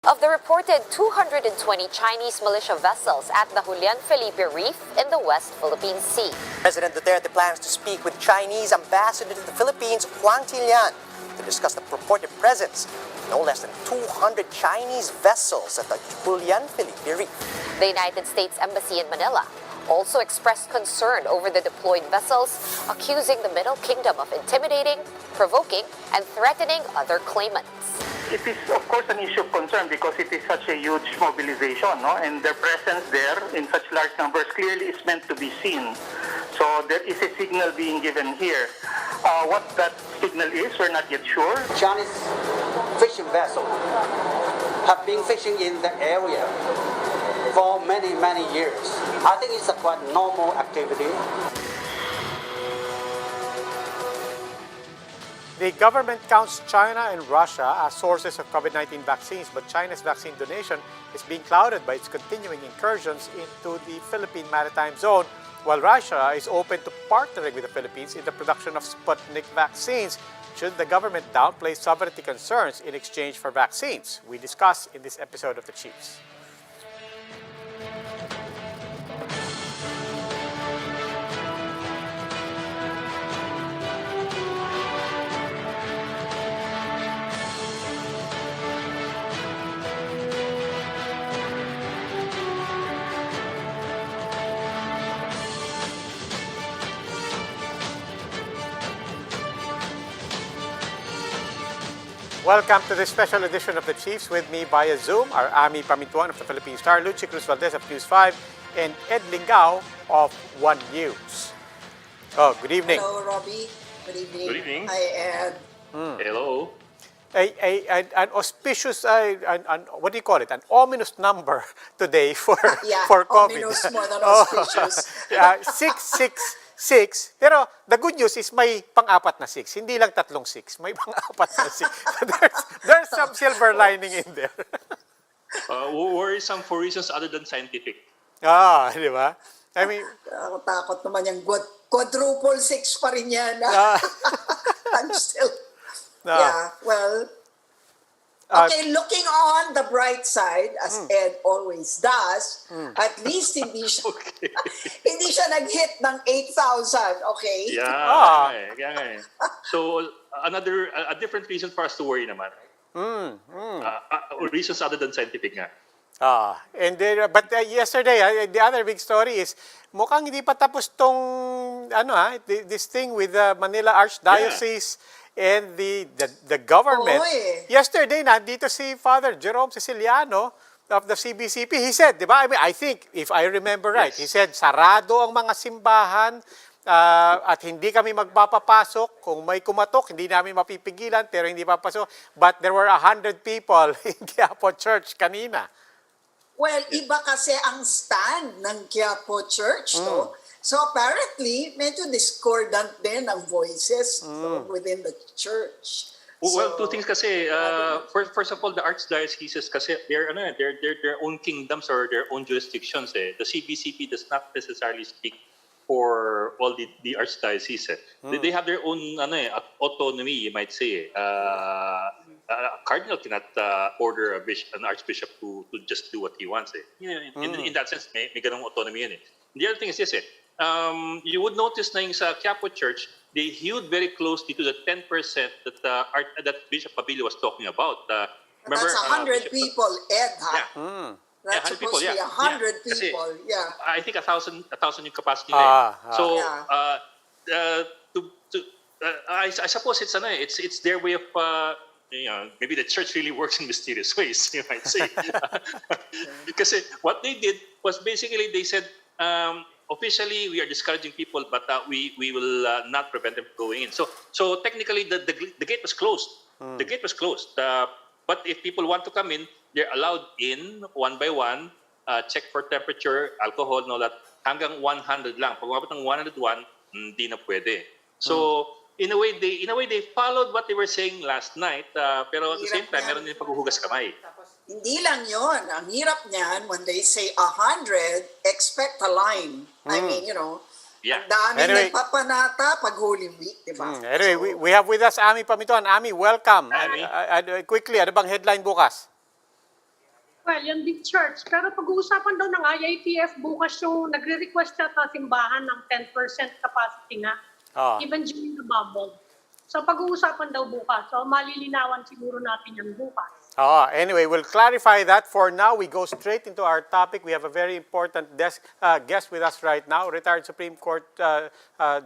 Of the reported 220 Chinese militia vessels at the Julian Felipe Reef in the West Philippine Sea. President Duterte plans to speak with Chinese ambassador to the Philippines, Huang Tilian, to discuss the purported presence of no less than 200 Chinese vessels at the Julian Felipe Reef. The United States Embassy in Manila also expressed concern over the deployed vessels, accusing the Middle Kingdom of intimidating, provoking, and threatening other claimants. It is, of course, an issue of concern because it is such a huge mobilization, no? And their presence there in such large numbers clearly is meant to be seen. So there is a signal being given here. What that signal is, we're not yet sure. Chinese fishing vessels have been fishing in the area for many years. I think it's a quite normal activity. The government counts China and Russia as sources of COVID-19 vaccines, but China's vaccine donation is being clouded by its continuing incursions into the Philippine Maritime Zone, while Russia is open to partnering with the Philippines in the production of Sputnik vaccines. Should the government downplay sovereignty concerns in exchange for vaccines? We discuss in this episode of the Chiefs. Welcome to this special edition of the Chiefs. With me via Zoom are Ami Pamintuan of the Philippine Star, Lucy Cruz Valdez of News 5, and Ed Lingao of One News. Oh, good evening. Hello, Robbie. Good evening. Good evening. Hi, Ed. Hello. An auspicious, what do you call it? An ominous number today for Yeah, for COVID. ominous more than auspicious. 666. Pero the good news is may pang-apat na 6. Hindi lang tatlong 6. May pang-apat na 6. there's some silver lining in there. Worrisome for reasons other than scientific. Di ba? I mean, Takot naman yung quadruple 6 pa rin yan. I'm still... Yeah, well... Okay, looking on the bright side, as Ed always does, at least hindi siya, hindi siya nag-hit ng 8,000, okay? Yeah. So, a different reason for us to worry naman. Reasons other than scientific nga. And then, but yesterday, the other big story is mukhang hindi pa tapos tong this thing with the Manila Archdiocese and the government. Yesterday, nandito si Father Jerome Siciliano of the CBCP. He said, di ba? I think, if I remember right, he said, sarado ang mga simbahan at hindi kami magpapapasok. Kung may kumatok, hindi namin mapipigilan, pero hindi papasok. But there were 100 people in Quiapo Church kanina. Well, iba kasi ang stand ng Quiapo Church, no? So apparently, medyo discordant din ang voices within the church. Well, two things kasi. First of all, the archdioceses kasi they're their own kingdoms or their own jurisdictions. The CBCP does not necessarily speak for all the archdioceses. They have their own autonomy, you might say. A cardinal cannot order an archbishop to just do what he wants. In that sense, may ganong autonomy yun. The other thing is this. You would notice na yung sa Quiapo Church, they hewed very closely to the 10% that Bishop Pabilio was talking about. Remember, that's 100 people, Ed, ha? Yeah. That's supposed to be 100 people, yeah. I think 1,000 yung capacity nila. So, I suppose it's their way of, maybe the church really works in mysterious ways, you might say. Because what they did was basically they said, officially, we are discouraging people, but we will not prevent them from going in. So technically, the gate was closed. The gate was closed. But if people want to come in, they're allowed in one by one, check for temperature, alcohol, and all that. Hanggang 100 lang. Pag umabot ng 101, hindi na pwede. So in a way, they followed what they were saying last night. Pero at the same time, meron din paghuhugas kamay. Hindi lang yon. Ang hirap niyan, when they say 100, expect a line. I mean, ang daming nagpapanata pag Holy Week, di ba? Anyway, we have with us Ami Pamintuan. Ami, welcome. Quickly, ano bang headline bukas? Well, yan big church. Pero pag-uusapan daw ng IITF bukas yung nagre-request na simbahan ng 10% capacity na. Even during the bubble. So pag-uusapan daw bukas. So malilinawan siguro natin yan bukas. Anyway, we'll clarify that. For now, we go straight into our topic. We have a very important guest with us right now, retired Supreme Court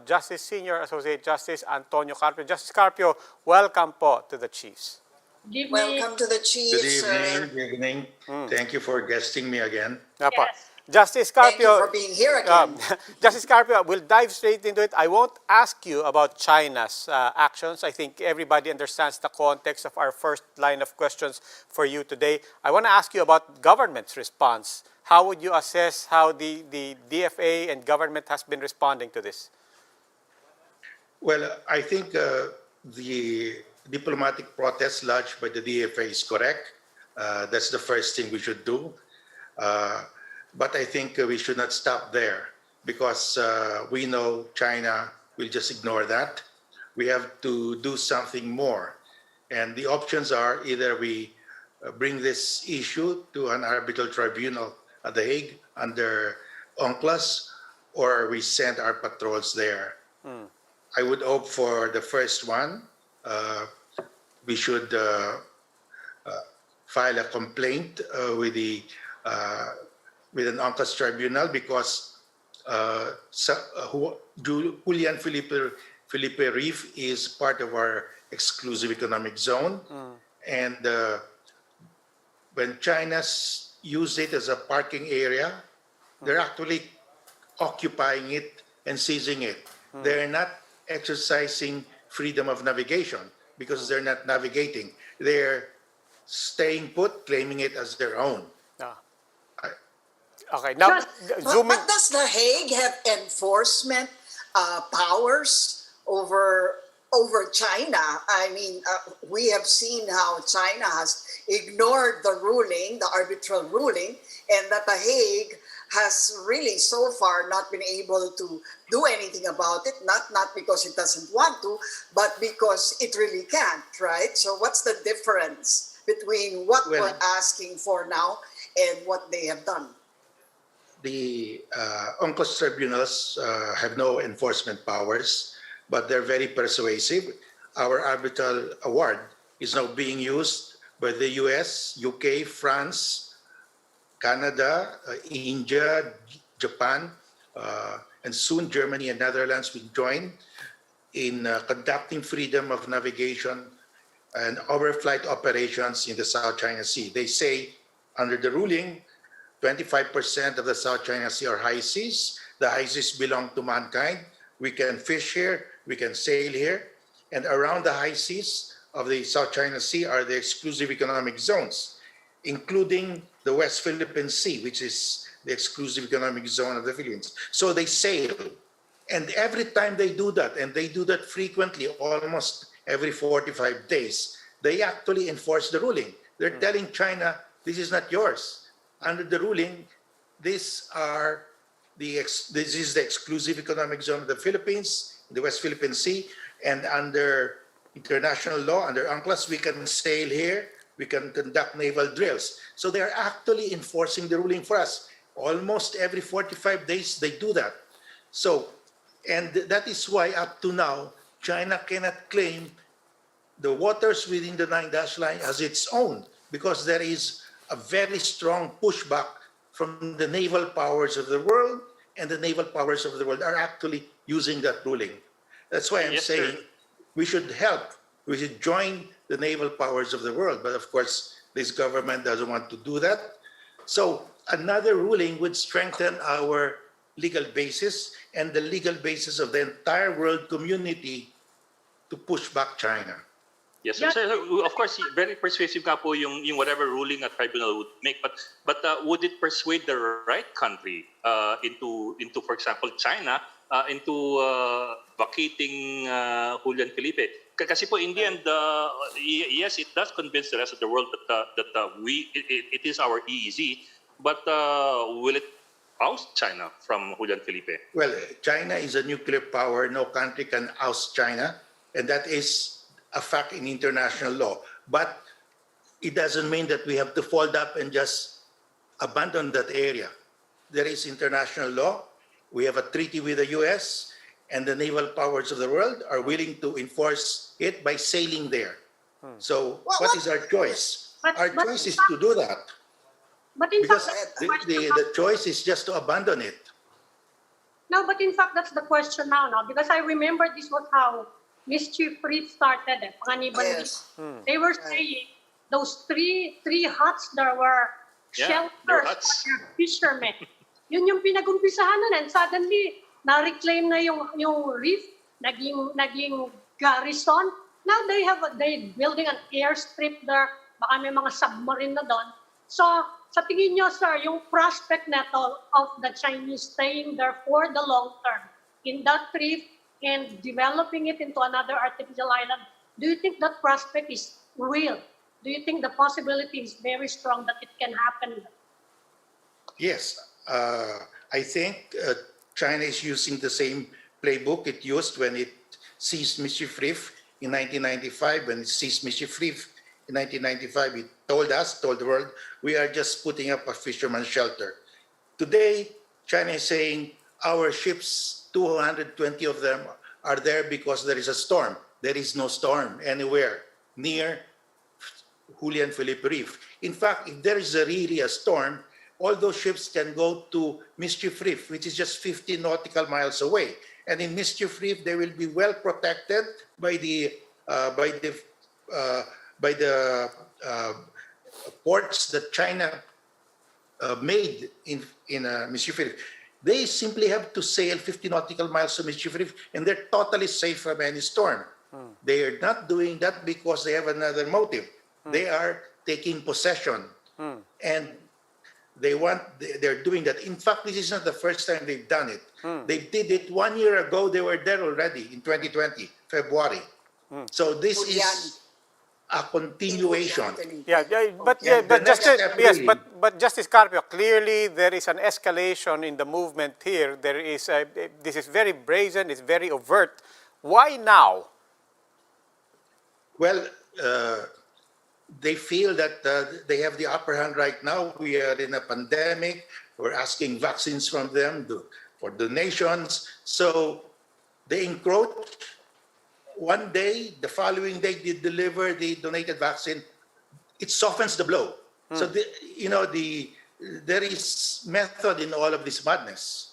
Justice, Senior Associate Justice Antonio Carpio. Justice Carpio, welcome po to the Chiefs. Welcome to the Chiefs, Good evening. Thank you for guesting me again. Yes. Justice Thank you Carpio, for being here again. Justice Carpio, we'll dive straight into it. I won't ask you about China's actions. I think everybody understands the context of our first line of questions for you today. I want to ask you about government's response. How would you assess how the DFA and government has been responding to this? Well, I think the diplomatic protest lodged by the DFA is correct. That's the first thing we should do. But I think we should not stop there because we know China will just ignore that. We have to do something more. And the options are either we bring this issue to an arbitral tribunal at The Hague under UNCLOS, or we send our patrols there. I would hope for the first one. We should file a complaint with an UNCLOS tribunal because Julian Felipe Reef is part of our exclusive economic zone. And when China's use it as a parking area, they're actually occupying it and seizing it. They're not exercising freedom of navigation because they're not navigating. They're staying put, claiming it as their own. Okay, now zooming. But does The Hague have enforcement powers over China? I mean, we have seen how China has ignored the ruling, the arbitral ruling, and that The Hague has really so far not been able to do anything about it, not because it doesn't want to, but because it really can't, right? So what's the difference between what we're asking for now and what they have done? The UNCLOS tribunals have no enforcement powers, but they're very persuasive. Our arbitral award is now being used by the US, UK, France, Canada, India, Japan, and soon Germany and Netherlands will join in conducting freedom of navigation and overflight operations in the South China Sea. They say under the ruling, 25% of the South China Sea are high seas. The high seas belong to mankind. We can fish here, we can sail here. And around the high seas of the South China Sea are the exclusive economic zones, including the West Philippine Sea, which is the exclusive economic zone of the Philippines. So they sail. And every time they do that, and they do that frequently, almost every 45 days, they actually enforce the ruling. They're telling China, this is not yours. Under the ruling, this is the exclusive economic zone of the Philippines, the West Philippine Sea, and under international law, under UNCLOS, we can sail here, we can conduct naval drills. So they are actually enforcing the ruling for us. Almost every 45 days, they do that. So, and that is why up to now, China cannot claim the waters within the 9-dash line as its own because there is a very strong pushback from the naval powers of the world, and the naval powers of the world are actually using that ruling. That's why I'm saying we should help. We should join the naval powers of the world. But of course, this government doesn't want to do that. So another ruling would strengthen our legal basis and the legal basis of the entire world community to push back China. Yes, sir. So, of course, very persuasive nga po yung whatever ruling a tribunal would make. But would it persuade the right country into for example, China into vacating Julian Felipe? Kasi po in the end, yes, it does convince the rest of the world that it is our EEZ. But will it oust China from Julian Felipe? Well, China is a nuclear power. No country can oust China, and that is a fact in international law. But it doesn't mean that we have to fold up and just abandon that area. There is international law. We have a treaty with the US, and the naval powers of the world are willing to enforce it by sailing there. So what is our choice? Our choice is to do that. But in Because fact, the choice is just to abandon it. no, but in fact, that's the question now, because I remember this was how Mischief Reef started. Panganiban Yes. Reef. They were saying those three huts there were Yeah, shelters they're for huts. their fishermen. Yun yung pinag-umpisahan na, and suddenly, na-reclaim na yung reef, naging garrison. Now they building an airstrip there, baka may mga submarine na doon. So, sa tingin nyo, sir, yung prospect neto of the Chinese staying there for the long term in that reef and developing it into another artificial island, do you think that prospect is real? Do you think the possibility is very strong that it can happen? Yes, I think China is using the same playbook it used when it seized Mischief Reef in 1995. When it seized Mischief Reef in 1995, it told the world, we are just putting up a fisherman's shelter. Today, China is saying our ships, 220 of them, are there because there is a storm. There is no storm anywhere near Julian Felipe Reef. In fact, if there is really a storm, all those ships can go to Mischief Reef, which is just 50 nautical miles away. And in Mischief Reef, they will be well protected by the ports that China made in Mischief Reef. They simply have to sail 50 nautical miles to Mischief Reef, and they're totally safe from any storm. They are not doing that because they have another motive. They are taking possession, and they're doing that. In fact, this is not the first time they've done it. They did it 1 year ago. They were there already in 2020, February. So this is a continuation. But Justice Carpio, clearly there is an escalation in the movement here. There is this is very brazen. It's very overt. Why now? Well, they feel that they have the upper hand right now. We are in a pandemic. We're asking vaccines from them for donations. So they encroach. One day, the following day, they deliver the donated vaccine. It softens the blow. So there is method in all of this madness.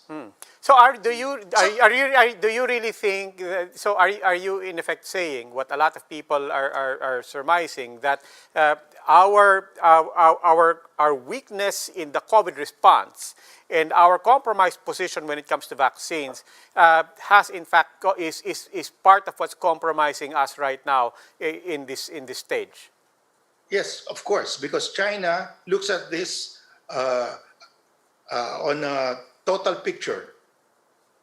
So do you really think that, so are you in effect saying what a lot of people are surmising, that our weakness in the COVID response and our compromised position when it comes to vaccines has in fact is part of what's compromising us right now in this stage? Yes, of course, because China looks at this on a total picture.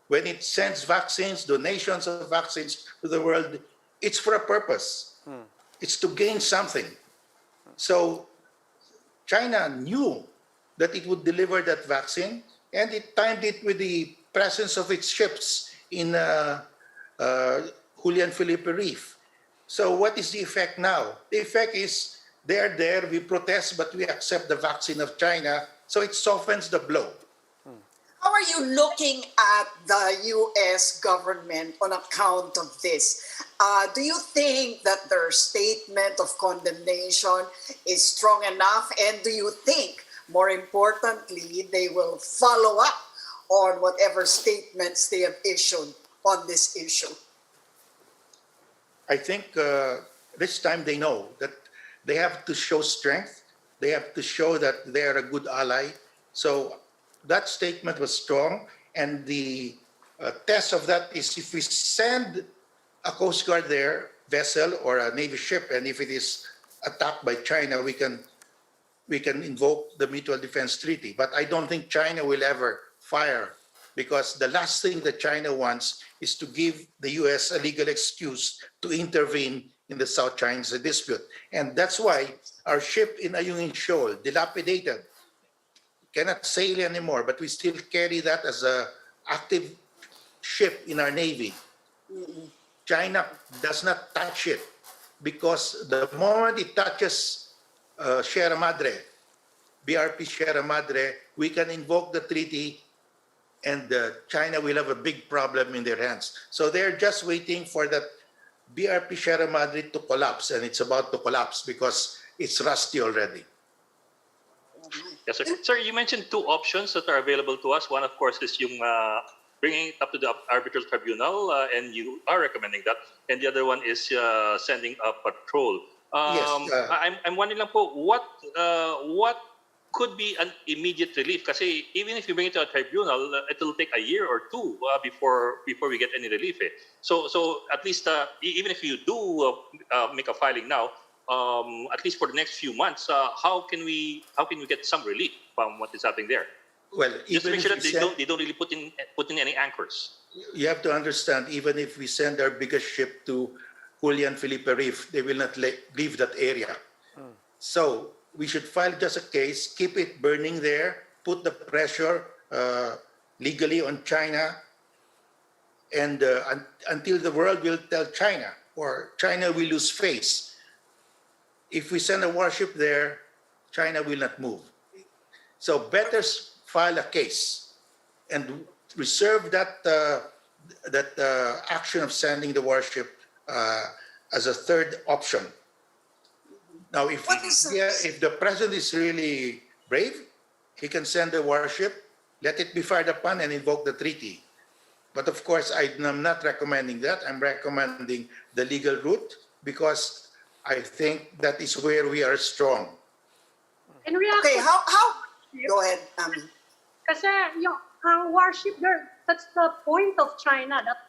When it sends vaccines, donations of vaccines to the world, it's for a purpose. It's to gain something. So China knew that it would deliver that vaccine, and it timed it with the presence of its ships in Julian Felipe Reef. So what is the effect now? The effect is they are there, we protest, but we accept the vaccine of China, so it softens the blow. How are you looking at the U.S. government on account of this? Do you think that their statement of condemnation is strong enough? And do you think, more importantly, they will follow up on whatever statements they have issued on this issue? I think this time they know that they have to show strength. They have to show that they are a good ally. So that statement was strong, and the test of that is if we send a Coast Guard there, vessel or a Navy ship, and if it is attacked by China, we can invoke the Mutual Defense Treaty. But I don't think China will ever fire, because the last thing that China wants is to give the US a legal excuse to intervene in the South China Sea dispute. And that's why our ship in Ayungin Shoal, dilapidated, cannot sail anymore, but we still carry that as an active ship in our Navy. China does not touch it, because the moment it touches Sierra Madre, BRP Sierra Madre, we can invoke the treaty and China will have a big problem in their hands. So they're just waiting for that BRP Sierra Madre to collapse, and it's about to collapse because it's rusty already. Yes, sir. Sir, you mentioned two options that are available to us. One, of course, is yung bringing it up to the arbitral tribunal, and you are recommending that. And the other one is sending a patrol. Yes, I'm wondering lang po, what could be an immediate relief? Kasi even if you bring it to a tribunal, it will take a year or two before we get any relief. So at least even if you do make a filing now, at least for the next few months, how can we get some relief from what is happening there? well, Just to even make sure if that they don't really put in any anchors. you have to understand, even if we send our biggest ship to Julian Felipe Reef, they will not leave that area. So we should file just a case, keep it burning there, put the pressure legally on China, and until the world will tell China, or China will lose face. If we send a warship there, China will not move. So better file a case and reserve that action of sending the warship as a third option. Now, if the president is really brave, he can send the warship, let it be fired upon, and invoke the treaty. But of course, I'm not recommending that. I'm recommending the legal route because I think that is where we are strong. In reaction, Okay, how? Go ahead, Ami. kasi yung ang warship there, that's the point of China, that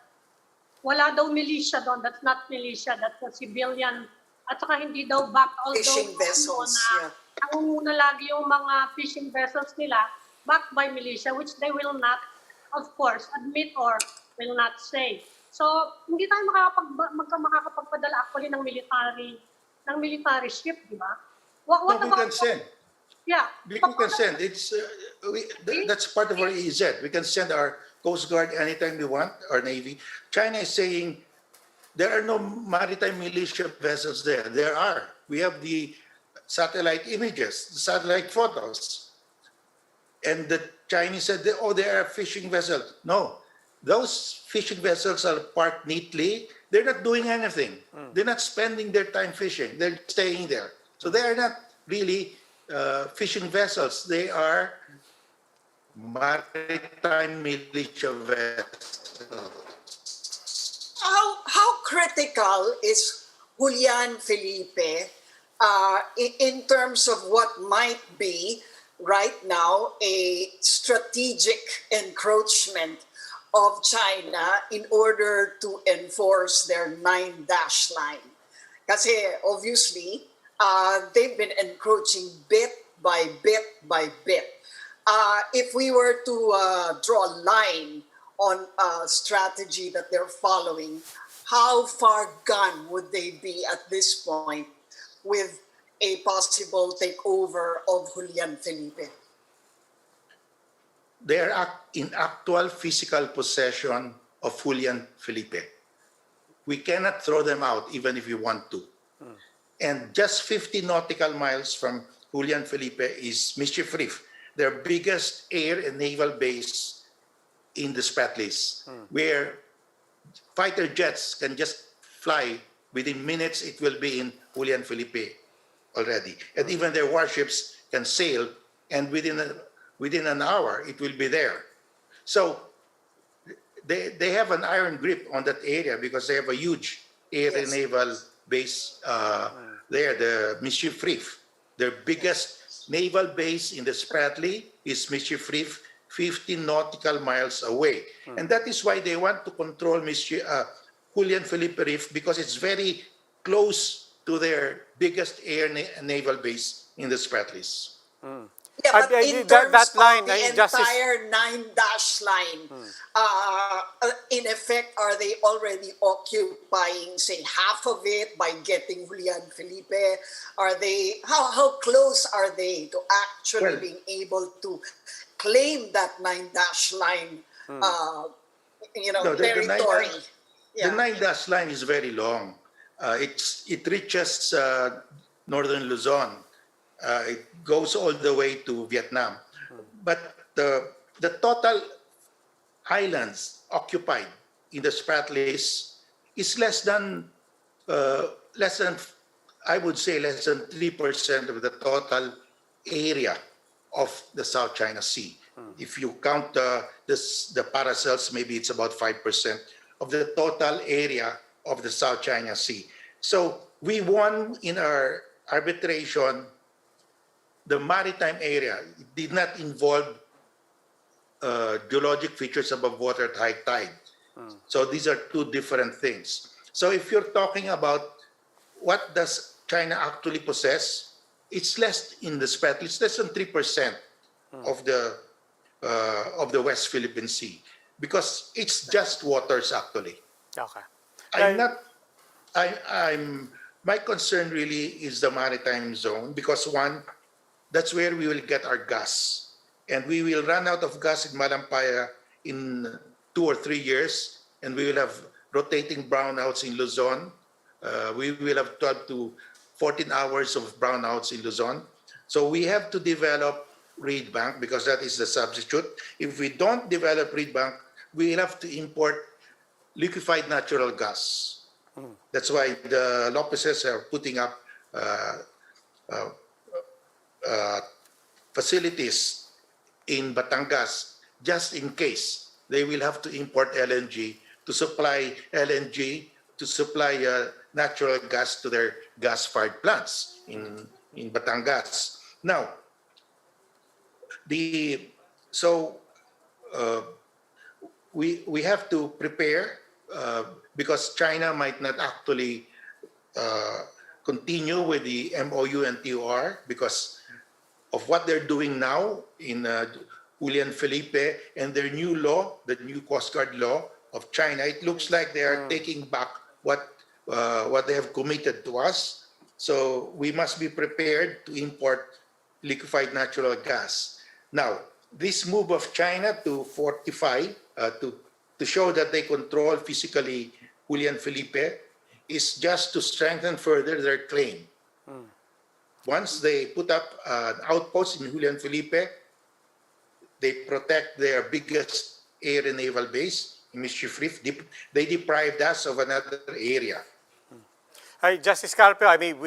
wala daw militia doon. That's not militia, that's a civilian. At saka hindi daw back, although Fishing vessels, yeah. nangunguna lagi yung mga fishing vessels nila backed by militia, which they will not, of course, admit or will not say. So, hindi tayo makakapagpadala actually ng military ship, di ba? What No, we can send. Yeah. We can send. It's that's part of our EEZ. We can send our Coast Guard anytime we want, our Navy. China is saying there are no maritime militia vessels there. There are. We have the satellite images, the satellite photos. And the Chinese said, oh, there are fishing vessels. No, those fishing vessels are parked neatly. They're not doing anything. They're not spending their time fishing. They're staying there. So they are not really fishing vessels. They are maritime militia vessels. How critical is Julian Felipe in terms of what might be right now a strategic encroachment of China in order to enforce their 9-dash line? Kasi obviously, they've been encroaching bit by bit by bit. If we were to draw a line on a strategy that they're following, how far gone would they be at this point with a possible takeover of Julian Felipe? They are in actual physical possession of Julian Felipe. We cannot throw them out even if we want to. And just 50 nautical miles from Julian Felipe is Mischief Reef, their biggest air and naval base in the Spratlys, where fighter jets can just fly. Within minutes, it will be in Julian Felipe already. And even their warships can sail, and within an hour, it will be there. So they have an iron grip on that area because they have a huge air and naval base there, the Mischief Reef. Their biggest naval base in the Spratly is Mischief Reef, 15 nautical miles away. And that is why they want to control Julian Felipe Reef, because it's very close to their biggest air and naval base in the Spratlys. Yeah, but in terms that line, of the entire 9-dash line, in effect, are they already occupying, say, half of it by getting Julian Felipe? Are they, how close are they to actually being able to claim that 9-dash line, territory? The 9-dash line is very long. It reaches northern Luzon. It goes all the way to Vietnam. But the total islands occupied in the Spratlys is less than, I would say, less than 3% of the total area of the South China Sea. If you count the paracels, maybe it's about 5% of the total area of the South China Sea. So we won in our arbitration the maritime area. It did not involve geologic features above water at high tide. So these are two different things. So if you're talking about what does China actually possess, it's less in the Spratly, it's less than 3% of the West Philippine Sea, because it's just waters actually. Okay. My concern really is the maritime zone, because one, that's where we will get our gas, and we will run out of gas in Malampaya in 2 or 3 years, and we will have rotating brownouts in Luzon. We will have 12 to 14 hours of brownouts in Luzon. So we have to develop reed bank, because that is the substitute. If we don't develop reed bank, we will have to import liquefied natural gas. That's why the Lopezes are putting up facilities in Batangas, just in case they will have to import LNG to supply natural gas to their gas-fired plants in Batangas. Now, we have to prepare, because China might not actually continue with the MOU and TOR because of what they're doing now in Julian Felipe and their new law, the new Coast Guard law of China. It looks like they are taking back what they have committed to us. So we must be prepared to import liquefied natural gas. Now, this move of China to fortify, to show that they control physically Julian Felipe, is just to strengthen further their claim. Once they put up an outpost in Julian Felipe, they protect their biggest air and naval base, Dmitriev Reef. They deprived us of another area. Justice Carpio, I mean,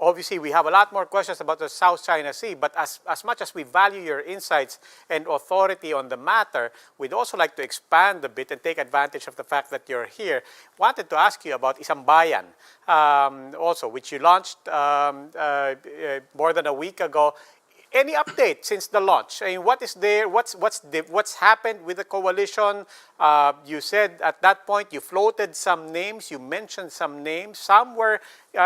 obviously we have a lot more questions about the South China Sea, but as much as we value your insights and authority on the matter, we'd also like to expand a bit and take advantage of the fact that you're here. Wanted to ask you about Isambayan, also, which you launched more than a week ago. Any update since the launch? I mean, what is there? What's happened with the coalition? You said at that point you floated some names. You mentioned some names. Some were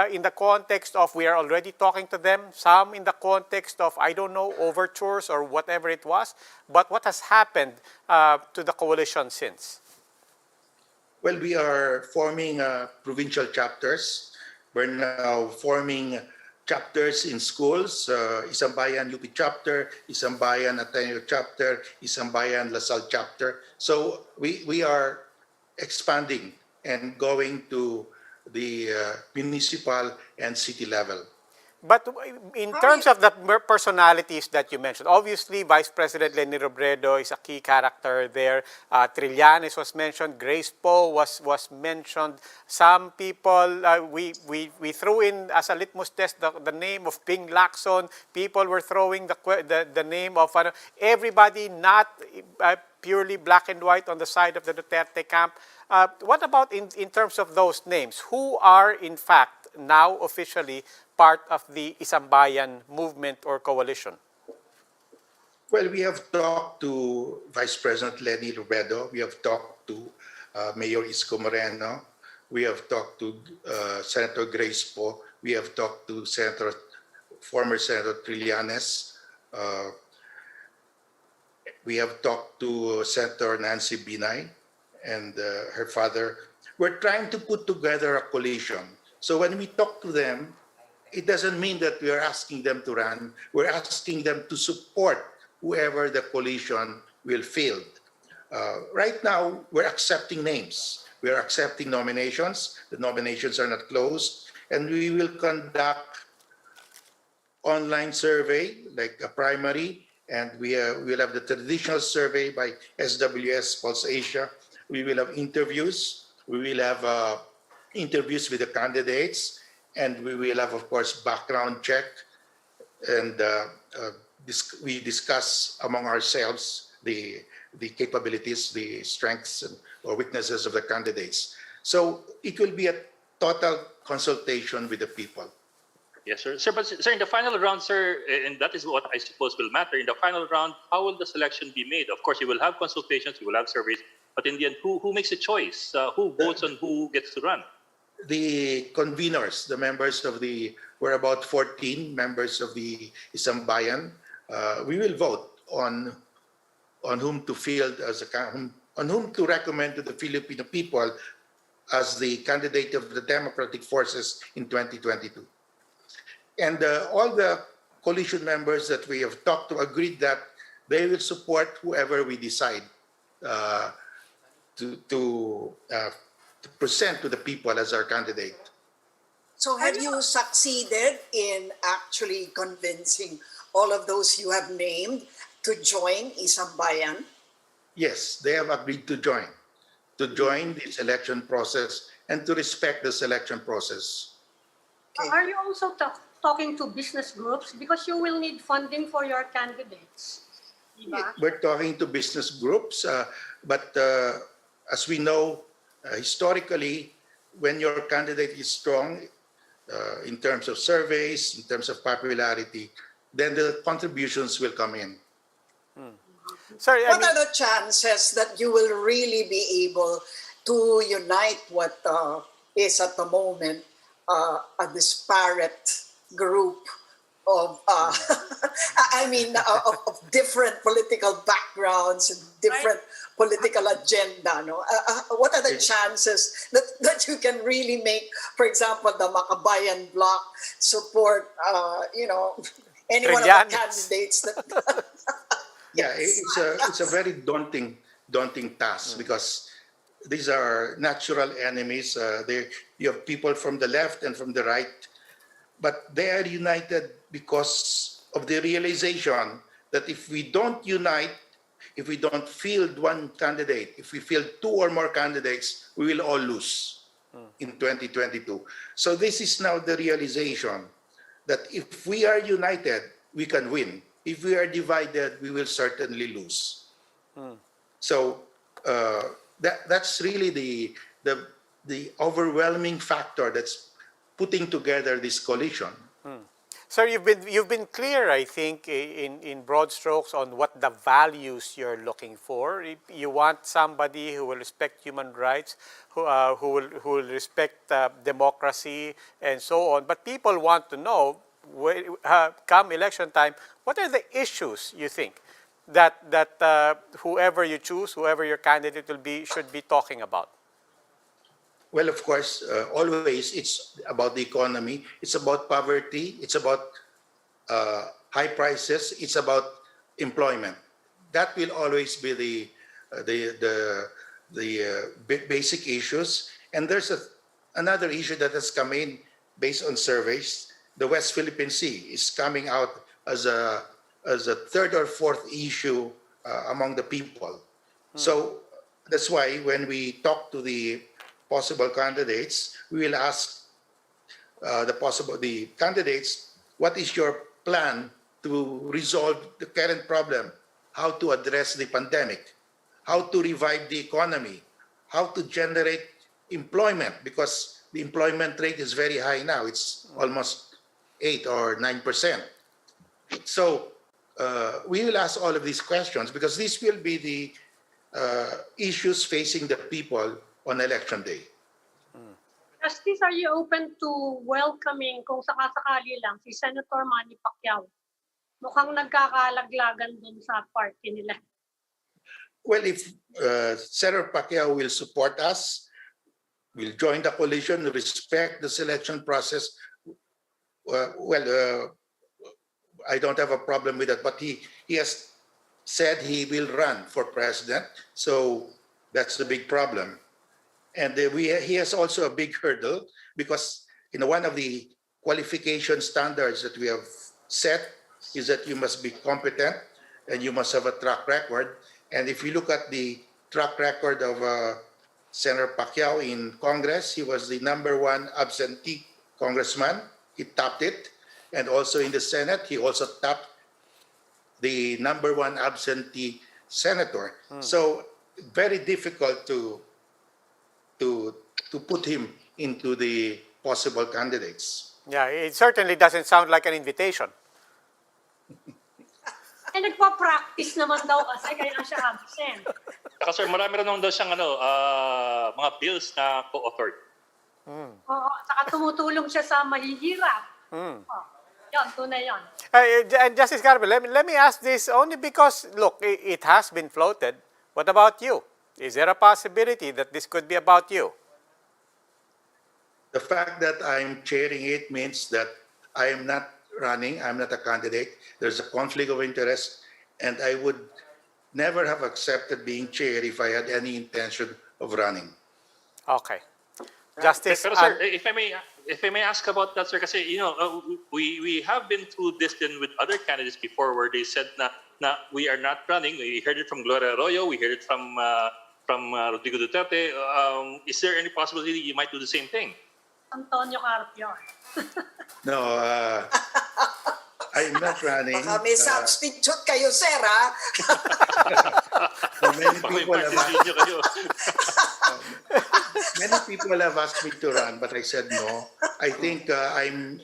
in the context of we are already talking to them. Some in the context of, I don't know, overtures or whatever it was. But what has happened to the coalition since? Well, we are forming provincial chapters. We're now forming chapters in schools, Isambayan UP chapter, Isambayan Ateneo chapter, Isambayan Lasal chapter. So we are expanding and going to the municipal and city level. But in terms of the personalities that you mentioned, obviously Vice President Leni Robredo is a key character there. Trillanes was mentioned. Grace Poe was mentioned. Some people, we threw in as a litmus test the name of Ping Lacson. People were throwing the name of everybody not purely black and white on the side of the Duterte camp. What about in terms of those names? Who are in fact now officially part of the Isambayan movement or coalition? Well, we have talked to Vice President Leni Robredo. We have talked to Mayor Isko Moreno. We have talked to Senator Grace Poe. We have talked to former Senator Trillanes. We have talked to Senator Nancy Binay and her father. We're trying to put together a coalition. So when we talk to them, it doesn't mean that we are asking them to run. We're asking them to support whoever the coalition will field. Right now, we're accepting names. We're accepting nominations. The nominations are not closed. And we will conduct online survey, like a primary, and we'll have the traditional survey by SWS Pulse Asia. We will have interviews. We will have interviews with the candidates, and we will have, of course, background check, and we discuss among ourselves the capabilities, the strengths or weaknesses of the candidates. So it will be a total consultation with the people. Yes, sir. Sir, but sir, in the final round, sir, and that is what I suppose will matter. In the final round, how will the selection be made? Of course, you will have consultations, you will have surveys, but in the end, who makes the choice? Who votes on who gets to run? The conveners, the members of we're about 14 members of the Isambayan. We will vote on whom to field on whom to recommend to the Filipino people as the candidate of the democratic forces in 2022. And all the coalition members that we have talked to agreed that they will support whoever we decide to present to the people as our candidate. So have you succeeded in actually convincing all of those you have named to join Isambayan? Yes, they have agreed to join the selection process and to respect the selection process. Okay. Are you also talking to business groups? Because you will need funding for your candidates. Diba? We're talking to business groups, but as we know, historically, when your candidate is strong in terms of surveys, in terms of popularity, then the contributions will come in. Sorry, What are the chances that you will really be able to unite what is at the moment a disparate group of, of different political backgrounds and different political agenda? No? What are the chances that you can really make, for example, the Makabayan bloc support, any one of the candidates that... Yeah, it's a very daunting task because these are natural enemies. You have people from the left and from the right, but they are united because of the realization that if we don't unite, if we don't field one candidate, if we field two or more candidates, we will all lose in 2022. So this is now the realization that if we are united, we can win. If we are divided, we will certainly lose. So that's really the overwhelming factor that's putting together this coalition. Sir, you've been clear, I think, in broad strokes on what the values you're looking for. You want somebody who will respect human rights, who will respect democracy, and so on. But people want to know, come election time, what are the issues you think that whoever you choose, whoever your candidate will be, should be talking about? Well, of course, always it's about the economy. It's about poverty. It's about high prices. It's about employment. That will always be the basic issues. And there's another issue that has come in based on surveys. The West Philippine Sea is coming out as a third or fourth issue among the people. So that's why when we talk to the possible candidates, we will ask the candidates, what is your plan to resolve the current problem? How to address the pandemic? How to revive the economy? How to generate employment? Because the employment rate is very high now. It's almost 8 or 9%. So we will ask all of these questions because this will be the issues facing the people on election day. Justice, are you open to welcoming, kung sakasakali lang, si Senator Manny Pacquiao? Mukhang nagkakalaglagan dun sa party nila. Well, if Senator Pacquiao will support us, will join the coalition, respect the selection process, I don't have a problem with that. But he has said he will run for president, so that's the big problem. And he has also a big hurdle because one of the qualification standards that we have set is that you must be competent and you must have a track record. And if you look at the track record of Senator Pacquiao in Congress, he was the #1 absentee congressman. He topped it. And also in the Senate, he also topped the #1 absentee senator. So very difficult to put him into the possible candidates. Yeah, it certainly doesn't sound like an invitation. Eh, nagpa-practice naman daw kasi kaya siya absent. Saka sir, marami rin naman daw siyang mga bills na co-authored. Oo, saka tumutulong siya sa mahihirap. Oh, yun, tunay yun. And Justice Carpio, let me ask this only because, look, it has been floated. What about you? Is there a possibility that this could be about you? The fact that I'm chairing it means that I am not running, I'm not a candidate. There's a conflict of interest, and I would never have accepted being chair if I had any intention of running. Okay. Justice, Pero sir, if I may ask about that, sir, kasi we have been through this then with other candidates before, where they said na we are not running. We heard it from Gloria Arroyo. We heard it from Rodrigo Duterte. Is there any possibility you might do the same thing? Antonio Carpio. No, I'm not running. Baka may substitute kayo, sir, ha? Many people have asked me to run, but I said no. I think I'll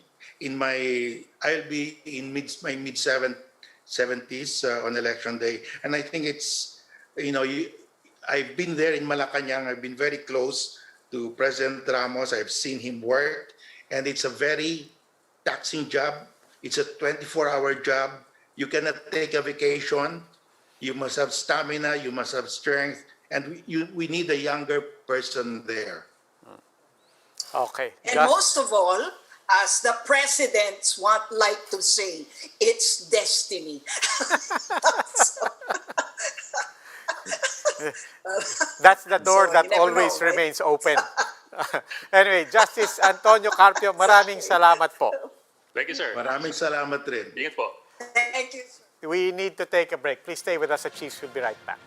be in my mid-70s on election day. And I think it's, I've been there in Malacanang. I've been very close to President Ramos. I've seen him work. And it's a very taxing job. It's a 24-hour job. You cannot take a vacation. You must have stamina. You must have strength. And we need a younger person there. okay. And most of all, as the presidents like to say, it's destiny. That's the door So, that you never always know, right? remains open. Anyway, Justice Antonio Carpio, maraming salamat po. Thank you, sir. Maraming salamat rin. Ingat po. Thank you, sir. We need to take a break. Please stay with us at Chiefs. We'll be right back.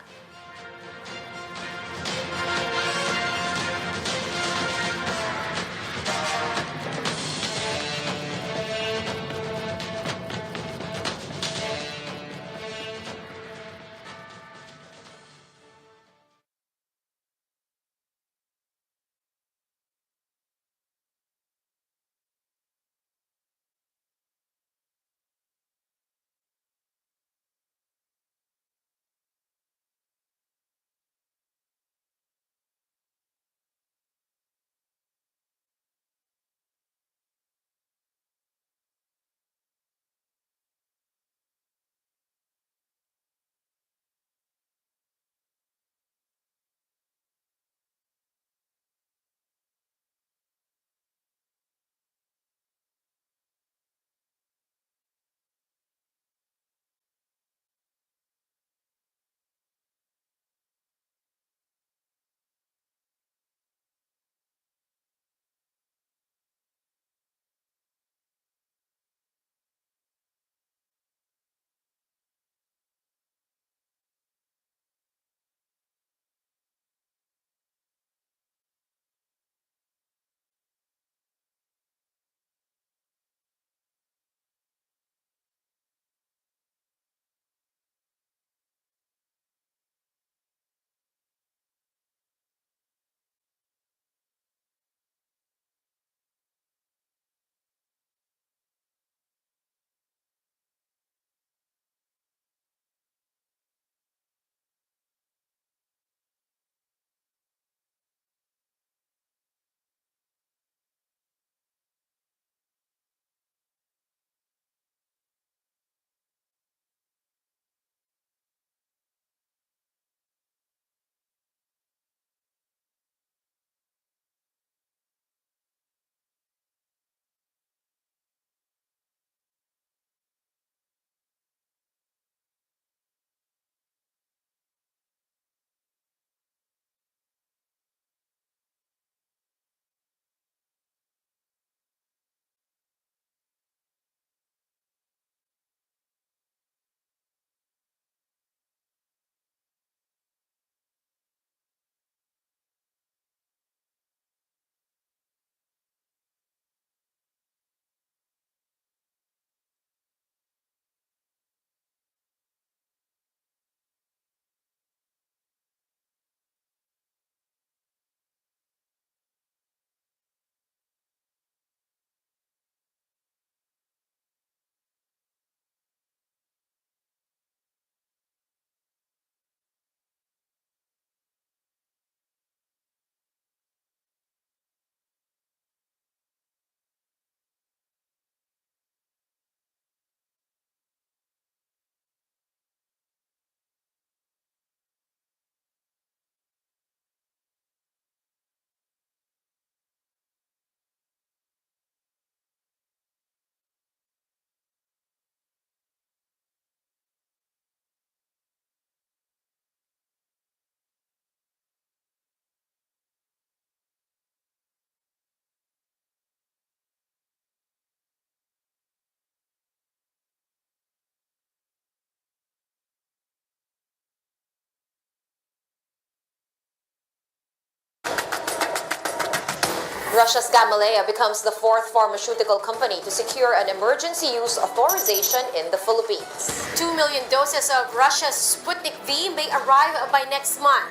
Russia's Gamaleya becomes the fourth pharmaceutical company to secure an emergency use authorization in the Philippines. 2 million doses of Russia's Sputnik V may arrive by next month.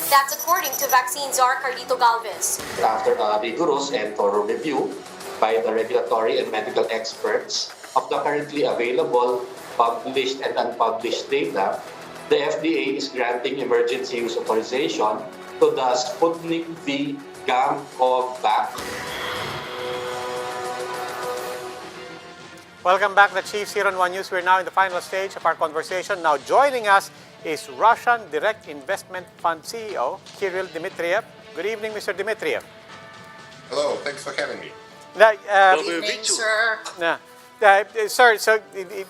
That's according to vaccine czar Carlito Galvez. After a rigorous and thorough review by the regulatory and medical experts of the currently available published and unpublished data, the FDA is granting emergency use authorization to the Sputnik V GAM-CoV-Vac. Welcome back to Chiefs here on One News. We're now in the final stage of our conversation. Now joining us is Russian Direct Investment Fund CEO, Kirill Dmitriev. Good evening, Mr. Dmitriev. Hello, thanks for having me. Good evening, sir. Sir, so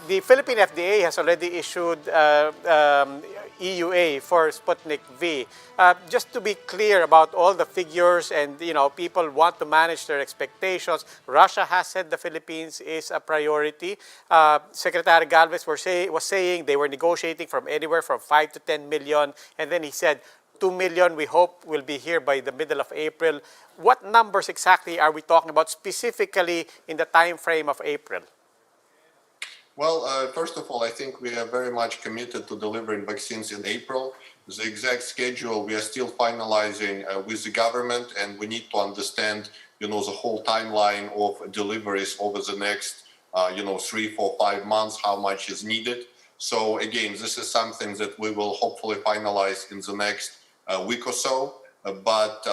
the Philippine FDA has already issued EUA for Sputnik V. Just to be clear about all the figures, and people want to manage their expectations. Russia has said the Philippines is a priority. Secretary Galvez was saying they were negotiating from anywhere from 5 to 10 million, and then he said 2 million we hope will be here by the middle of April. What numbers exactly are we talking about specifically in the time frame of April? Well, first of all, I think we are very much committed to delivering vaccines in April. The exact schedule we are still finalizing with the government, and we need to understand, the whole timeline of deliveries over the next, 3, 4, 5 months, how much is needed. So again, this is something that we will hopefully finalize in the next week or so. But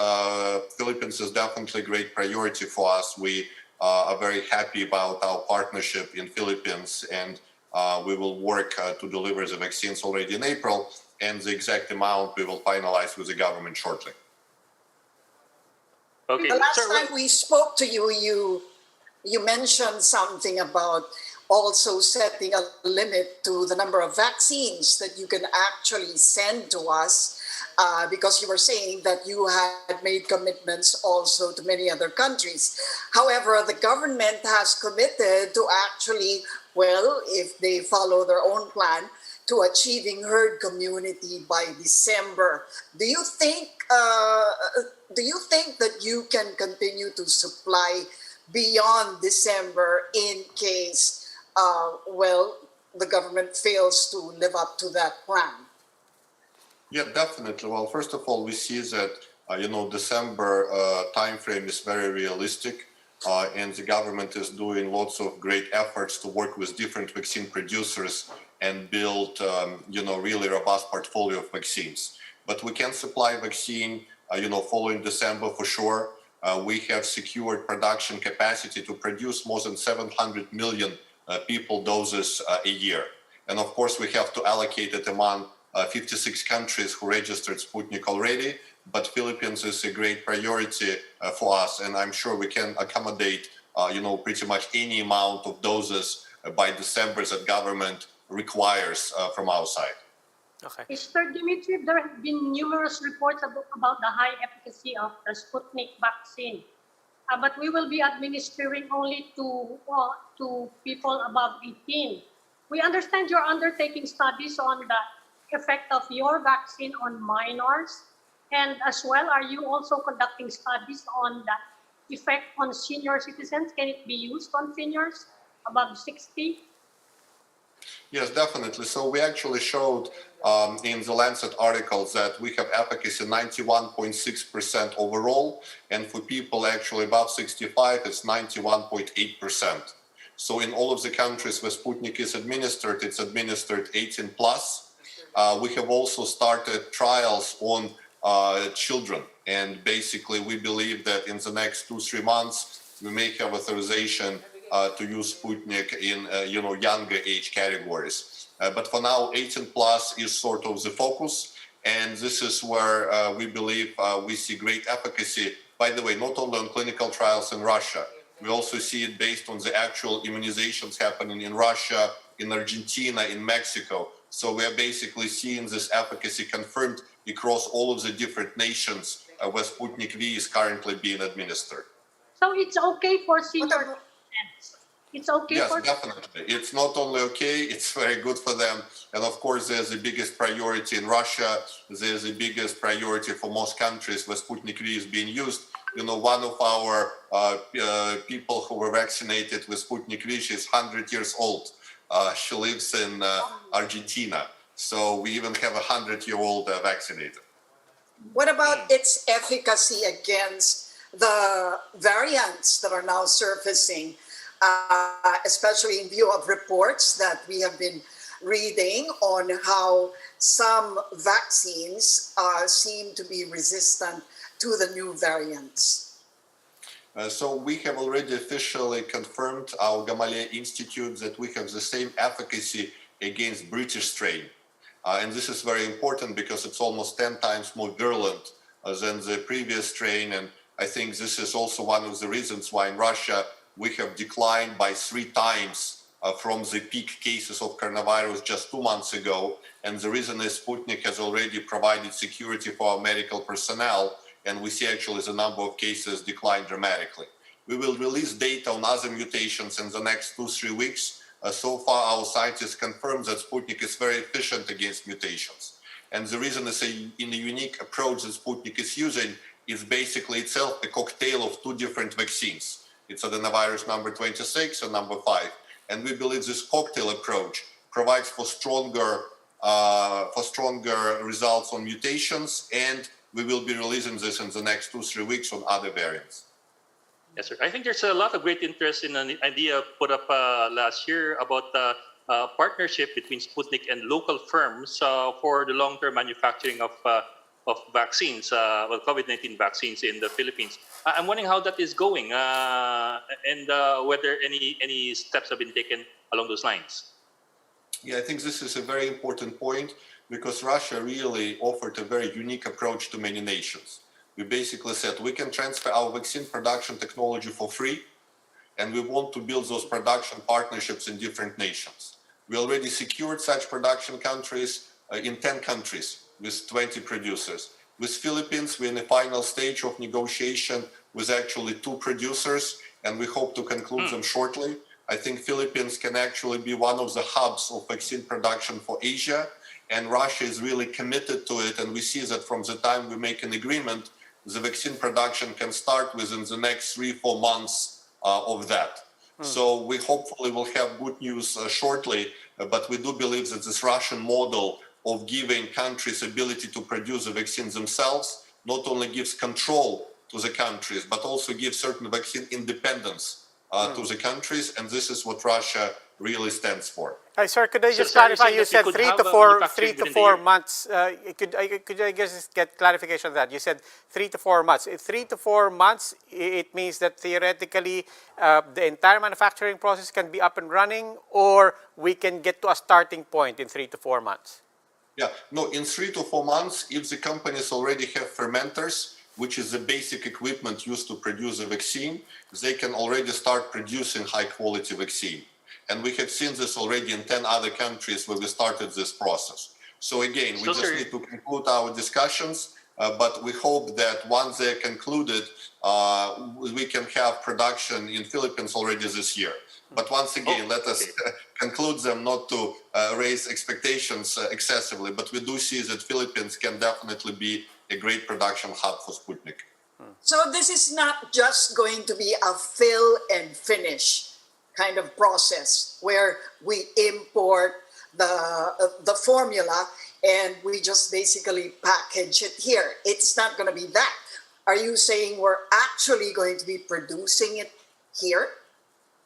Philippines is definitely a great priority for us. We are very happy about our partnership in Philippines, and we will work to deliver the vaccines already in April, and the exact amount we will finalize with the government shortly. Okay. The last time we spoke to you, you mentioned something about also setting a limit to the number of vaccines that you can actually send to us. Because you were saying that you had made commitments also to many other countries. However, the government has committed to actually, if they follow their own plan, to achieving herd immunity by December. Do you think that you can continue to supply beyond December in case, the government fails to live up to that plan? Yeah, definitely. Well, first of all, we see that, December timeframe is very realistic, and the government is doing lots of great efforts to work with different vaccine producers and build, really robust portfolio of vaccines. But we can supply vaccine, following December for sure. We have secured production capacity to produce more than 700 million people doses a year. And of course, we have to allocate it among 56 countries who registered Sputnik already, but Philippines is a great priority for us, and I'm sure we can accommodate, pretty much any amount of doses by December that government requires from our side. Okay. Mr. Dmitriev, there have been numerous reports about the high efficacy of the Sputnik vaccine, but we will be administering only to people above 18. We understand you're undertaking studies on the effect of your vaccine on minors, and as well, are you also conducting studies on the effect on senior citizens? Can it be used on seniors above 60? Yes, definitely. So we actually showed in the Lancet articles that we have efficacy 91.6% overall, and for people actually above 65, it's 91.8%. So in all of the countries where Sputnik is administered, it's administered 18 plus. We have also started trials on children, and basically we believe that in the next 2-3 months we may have authorization to use Sputnik in younger age categories. But for now, 18 plus is sort of the focus, and this is where we believe we see great efficacy. By the way, not only on clinical trials in Russia, we also see it based on the actual immunizations happening in Russia, in Argentina, in Mexico. So we are basically seeing this efficacy confirmed across all of the different nations where Sputnik V is currently being administered. So it's okay for senior citizens? It's okay yes, for... definitely. It's not only okay, it's very good for them. And of course, there's the biggest priority in Russia. There's the biggest priority for most countries where Sputnik V is being used. one of our people who were vaccinated with Sputnik V is 100 years old. She lives in Argentina. So we even have a 100-year-old vaccinated. What about its efficacy against the variants that are now surfacing, especially in view of reports that we have been reading on how some vaccines seem to be resistant to the new variants? So we have already officially confirmed our Gamaleya Institute that we have the same efficacy against British strain. And this is very important because it's almost 10 times more virulent than the previous strain. And I think this is also one of the reasons why in Russia we have declined by 3 times from the peak cases of coronavirus just 2 months ago. And the reason is Sputnik has already provided security for our medical personnel, and we see actually the number of cases decline dramatically. We will release data on other mutations in the next 2-3 weeks. So far, our scientists confirm that Sputnik is very efficient against mutations. And the reason is in a unique approach that Sputnik is using is basically itself a cocktail of 2 different vaccines. It's adenovirus number 26 and number 5. And we believe this cocktail approach provides for stronger results on mutations, and we will be releasing this in the next 2-3 weeks on other variants. Yes, sir. I think there's a lot of great interest in an idea put up last year about partnership between Sputnik and local firms for the long-term manufacturing of vaccines, COVID-19 vaccines in the Philippines. I'm wondering how that is going and whether any steps have been taken along those lines. Yeah, I think this is a very important point because Russia really offered a very unique approach to many nations. We basically said we can transfer our vaccine production technology for free, and we want to build those production partnerships in different nations. We already secured such production countries in 10 countries with 20 producers. With Philippines, we're in the final stage of negotiation with actually 2 producers, and we hope to conclude them shortly. I think Philippines can actually be one of the hubs of vaccine production for Asia, and Russia is really committed to it, and we see that from the time we make an agreement, the vaccine production can start within the next 3-4 months of that. So we hopefully will have good news shortly, but we do believe that this Russian model of giving countries ability to produce the vaccines themselves not only gives control to the countries, but also gives certain vaccine independence to the countries, and this is what Russia really stands for. Hi, sir, could I just So are you clarify? saying You that we said could 3 have to a 4, manufacturing 3 to within the 4 year? months. Could I just get clarification on that? You said 3 to 4 months. 3 to 4 months, it means that theoretically the entire manufacturing process can be up and running, or we can get to a starting point in 3 to 4 months? Yeah, no, in 3 to 4 months, if the companies already have fermenters, which is the basic equipment used to produce a vaccine, they can already start producing high-quality vaccine. And we have seen this already in 10 other countries where we started this process. So again, we just need to conclude our discussions, but we hope that once they're concluded, we can have production in Philippines already this year. But once again, let us conclude them not to raise expectations excessively, but we do see that Philippines can definitely be a great production hub for Sputnik. So this is not just going to be a fill and finish kind of process where we import the formula and we just basically package it here. It's not going to be that. Are you saying we're actually going to be producing it here?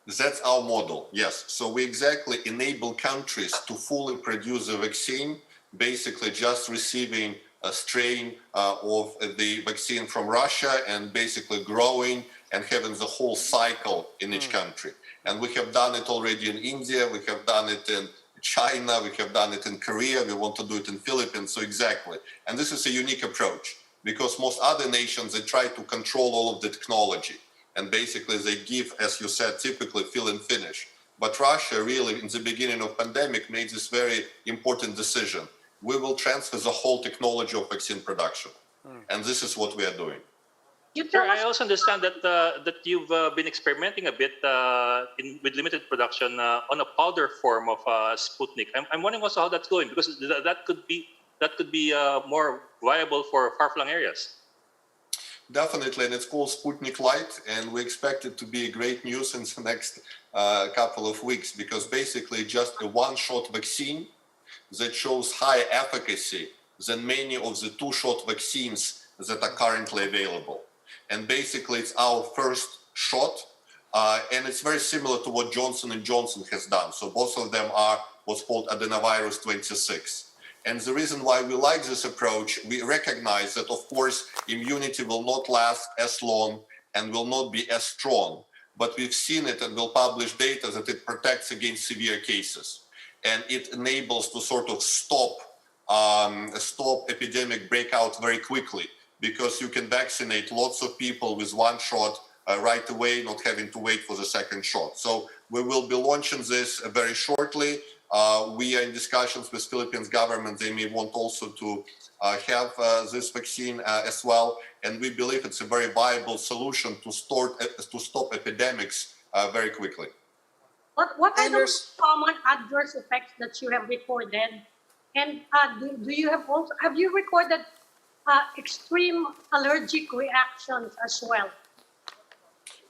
That's our model, yes. So we exactly enable countries to fully produce a vaccine, basically just receiving a strain of the vaccine from Russia and basically growing and having the whole cycle in each country. And we have done it already in India, we have done it in China, we have done it in Korea, we want to do it in Philippines, so exactly. And this is a unique approach because most other nations, they try to control all of the technology. And basically they give, as you said, typically fill and finish. But Russia really, in the beginning of pandemic, made this very important decision. We will transfer the whole technology of vaccine production. And this is what we are doing. Sir, I also understand that that you've been experimenting a bit with limited production on a powder form of Sputnik. I'm wondering also how that's going, because that could be more viable for far-flung areas. Definitely, and it's called Sputnik Light, and we expect it to be great news in the next couple of weeks, because basically just a one-shot vaccine that shows higher efficacy than many of the two-shot vaccines that are currently available. And basically it's our first shot, and it's very similar to what Johnson & Johnson has done. So both of them are what's called adenovirus 26. And the reason why we like this approach, we recognize that, of course, immunity will not last as long and will not be as strong. But we've seen it, and we'll publish data that it protects against severe cases. And it enables to sort of stop epidemic breakout very quickly, because you can vaccinate lots of people with one shot right away, not having to wait for the second shot. So we will be launching this very shortly. We are in discussions with Philippines government. They may want also to have this vaccine as well. And we believe it's a very viable solution to stop epidemics very quickly. What are the most common adverse effects that you have recorded? And do you have you recorded extreme allergic reactions as well?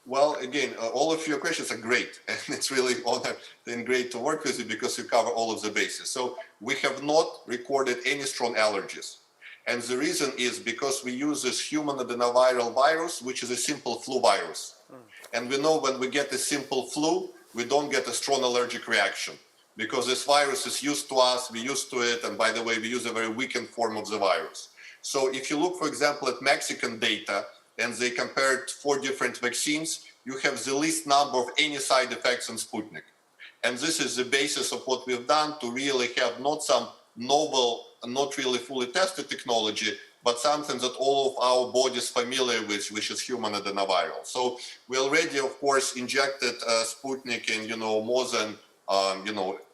Well, again, all of your questions are great, and it's really honor and great to work with you because you cover all of the bases. So we have not recorded any strong allergies. And the reason is because we use this human adenoviral virus, which is a simple flu virus. And we know when we get a simple flu, we don't get a strong allergic reaction, because this virus is used to us, we're used to it, and by the way, we use a very weakened form of the virus. So if you look, for example, at Mexican data, and they compared 4 different vaccines, you have the least number of any side effects on Sputnik. And this is the basis of what we've done to really have not some novel, not really fully tested technology, but something that all of our body is familiar with, which is human adenoviral. So we already, of course, injected Sputnik in, more than,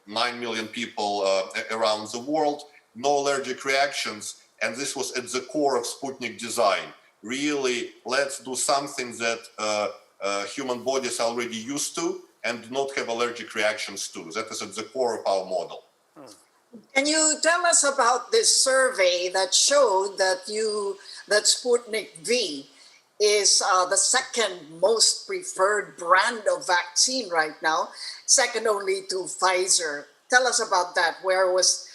9 million people around the world, no allergic reactions, and this was at the core of Sputnik design. Really, let's do something that human bodies are already used to and do not have allergic reactions to. That is at the core of our model. Can you tell us about this survey that showed that Sputnik V is the second most preferred brand of vaccine right now, second only to Pfizer? Tell us about that. Where was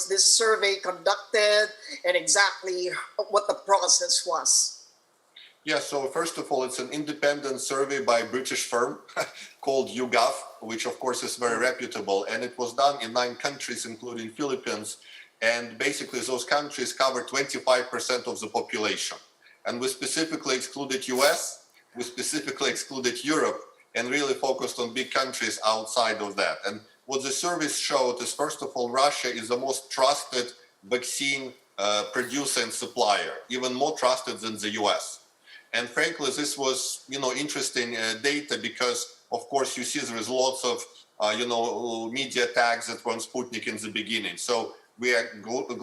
this survey conducted, and exactly what the process was? Yeah, so first of all, it's an independent survey by a British firm called YouGov, which of course is very reputable, and it was done in 9 countries, including Philippines, and basically those countries cover 25% of the population. And we specifically excluded US, we specifically excluded Europe, and really focused on big countries outside of that. And what the surveys showed is, first of all, Russia is the most trusted vaccine producer and supplier, even more trusted than the US. And frankly, this was, interesting data because, of course, you see there is lots of, media tags that were on Sputnik in the beginning. So we are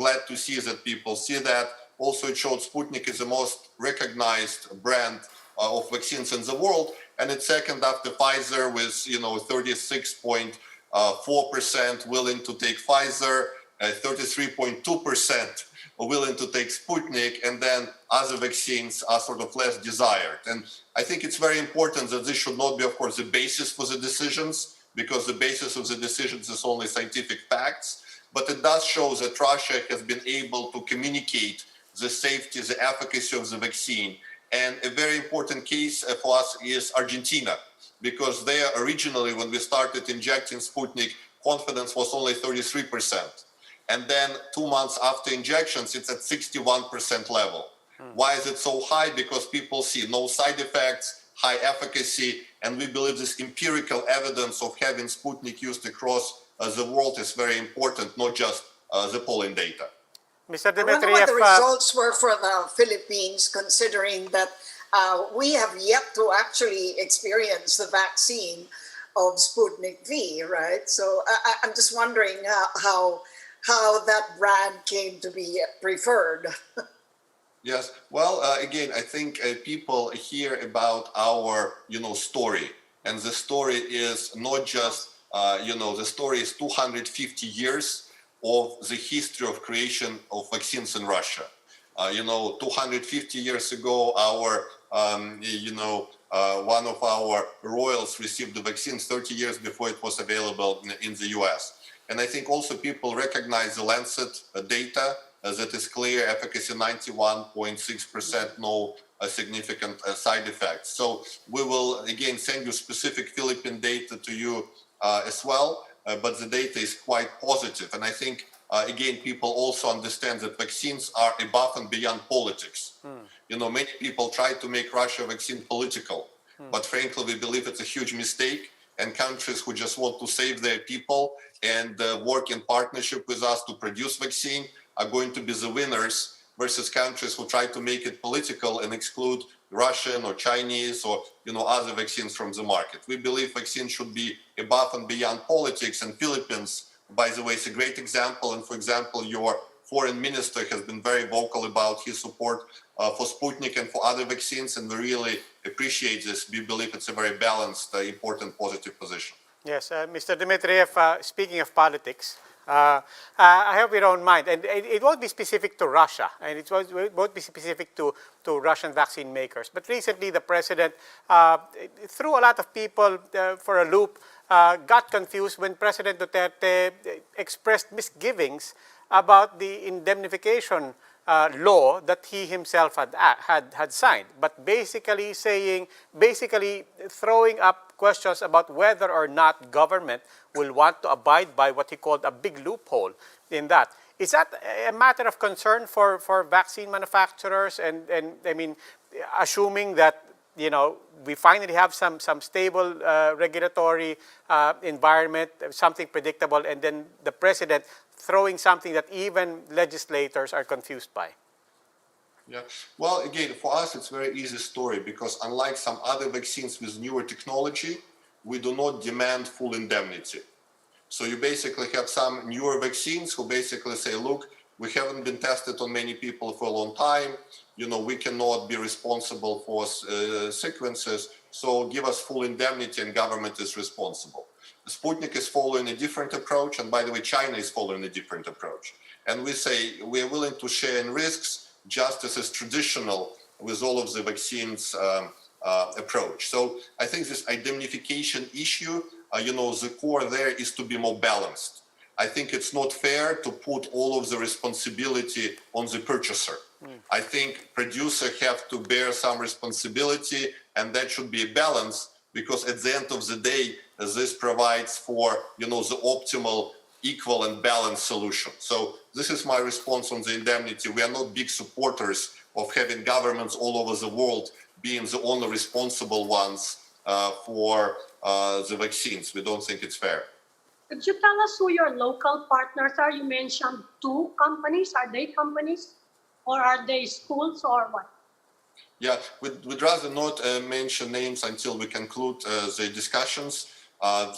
glad to see that people see that. Also, it showed Sputnik is the most recognized brand of vaccines in the world, and it's second after Pfizer with, 36.4% willing to take Pfizer, 33.2% willing to take Sputnik, and then other vaccines are sort of less desired. And I think it's very important that this should not be, of course, the basis for the decisions, because the basis of the decisions is only scientific facts, but it does show that Russia has been able to communicate the safety, the efficacy of the vaccine. And a very important case for us is Argentina, because there originally, when we started injecting Sputnik, confidence was only 33%. And then 2 months after injections, it's at 61% level. Why is it so high? Because people see no side effects, high efficacy, and we believe this empirical evidence of having Sputnik used across the world is very important, not just the polling data. I Mr. wonder what Dmitriev, the results were for the Philippines, considering that we have yet to actually experience the vaccine of Sputnik V, right? So I'm just wondering how that brand came to be preferred. Yes. Well, again, I think people hear about our, story, and the story is not just, the story is 250 years of the history of creation of vaccines in Russia. 250 years ago, one of our royals received the vaccine 30 years before it was available in the US. And I think also people recognize the Lancet data that is clear, efficacy 91.6%, no significant side effects. So we will again send you specific Philippine data to you as well, but the data is quite positive. And I think again, people also understand that vaccines are above and beyond politics. Many people try to make Russia vaccine political, but frankly, we believe it's a huge mistake. And countries who just want to save their people and work in partnership with us to produce vaccine are going to be the winners versus countries who try to make it political and exclude Russian or Chinese or other vaccines from the market. We believe vaccine should be above and beyond politics, and Philippines, by the way, is a great example. And for example, your foreign minister has been very vocal about his support for Sputnik and for other vaccines, and we really appreciate this. We believe it's a very balanced, important, positive position. Yes, Mr. Dmitriev, speaking of politics, I hope you don't mind, and it won't be specific to Russia, and it won't be specific to Russian vaccine makers. But recently, the president threw a lot of people for a loop, got confused when President Duterte expressed misgivings about the indemnification law that he himself had signed, but basically throwing up questions about whether or not government will want to abide by what he called a big loophole in that. Is that a matter of concern for vaccine manufacturers? And I mean, assuming that we finally have some stable regulatory environment, something predictable, and then the president throwing something that even legislators are confused by. Yeah. Well, again, for us, it's a very easy story because unlike some other vaccines with newer technology, we do not demand full indemnity. So you basically have some newer vaccines who basically say, look, we haven't been tested on many people for a long time. We cannot be responsible for sequences. So give us full indemnity and government is responsible. Sputnik is following a different approach. And by the way, China is following a different approach. And we say we are willing to share in risks just as is traditional with all of the vaccines approach. So I think this indemnification issue, the core there is to be more balanced. I think it's not fair to put all of the responsibility on the purchaser. I think producers have to bear some responsibility, and that should be a balance because at the end of the day, this provides for, the optimal, equal and balanced solution. So this is my response on the indemnity. We are not big supporters of having governments all over the world being the only responsible ones for the vaccines. We don't think it's fair. Could you tell us who your local partners are? You mentioned 2 companies. Are they companies or are they schools or what? Yeah, we'd rather not mention names until we conclude the discussions.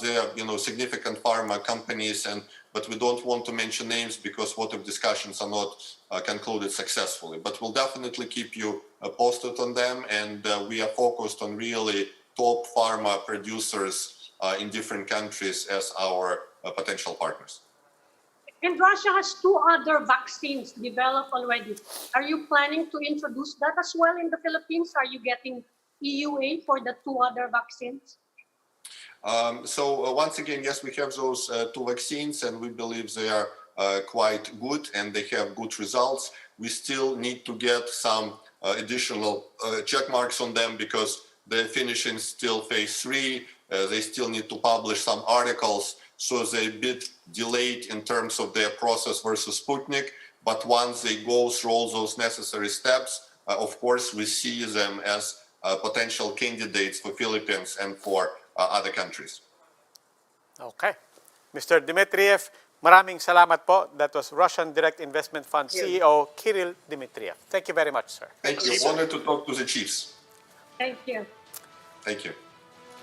There are, significant pharma companies, but we don't want to mention names because what if discussions are not concluded successfully. But we'll definitely keep you posted on them, and we are focused on really top pharma producers in different countries as our potential partners. And Russia has 2 other vaccines developed already. Are you planning to introduce that as well in the Philippines? Are you getting EUA for the 2 other vaccines? So once again, yes, we have those 2 vaccines, and we believe they are quite good and they have good results. We still need to get some additional check marks on them because they're finishing still phase 3. They still need to publish some articles, so they're a bit delayed in terms of their process versus Sputnik. But once they go through all those necessary steps, of course, we see them as potential candidates for Philippines and for other countries. Okay. Mr. Dmitriev, maraming salamat po. That was Russian Direct Investment Fund CEO Kirill Dmitriev. Thank you very much, sir. Thank you. Honored to talk to the chiefs. Thank you. Thank you.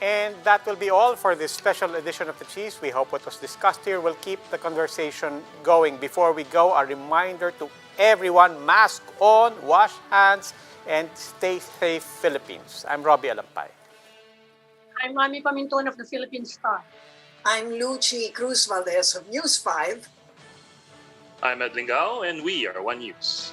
And that will be all for this special edition of the Chiefs. We hope what was discussed here will keep the conversation going. Before we go, a reminder to everyone, mask on, wash hands, and stay safe, Philippines. I'm Robbie Alampay. I'm Mami Paminton of the Philippine Star. I'm Lucy Cruz Valdez of News 5. I'm Ed Lingao, and we are One News.